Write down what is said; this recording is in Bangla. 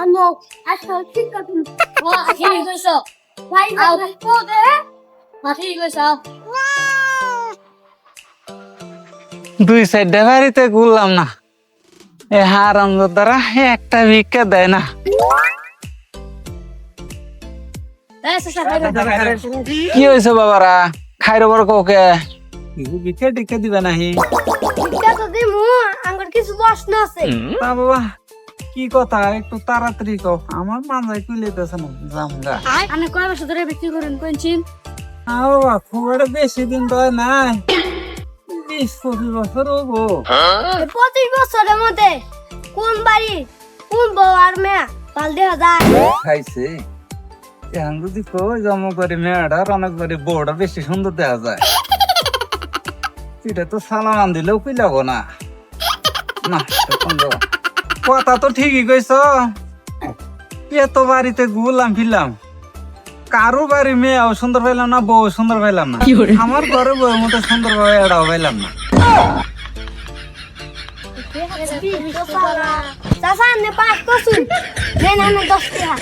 Amo, acho que fica com. Aqui, pessoal. Vai, vai, poder. Aqui, pessoal. দুই সাইডে বাড়িতে ঘুরলাম না, এ হারাম দ্বারা একটা ভিক্ষা দেয় না। কি হয়েছে বাবারা, খাইর বড় কাউকে ভিক্ষা টিক্ষা দিবে নাহি? Fica tudo de mu, agora que isso gosta, não sei. তা বাবা কি কথা, একটু তাড়াতাড়ি কও, আমার মাথায় কুলেতেছে না জামগা। Ana, qual é a sua বিক্রি করেন কোনচিন? বাবা খুব একটা বেশি দিন তো হয় নাই, 20-25 বছর হবো। 25 বছরের মধ্যে কোন বাড়ি কোন বউ আর মেয়া পাল দেওয়া যায়? খাইছে এখন যদি কই জন্ম করে মেয়েটার অনেক করে বউটা বেশি সুন্দর দেখা যায়, এটা তো সালামান দিলেও পিলাবো না। না তখন যাবো। কথা তো ঠিকই কইছ, এত বাড়িতে ঘুরলাম ফিরলাম, কারো বাড়ি মেয়েও সুন্দর পাইলাম না, বউ সুন্দর পাইলাম না, আমার ঘরে বউয়ের মতো সুন্দর ভাবে এটাও পাইলাম না। Sasa, ne pa kosun. Ne na 10 টাকা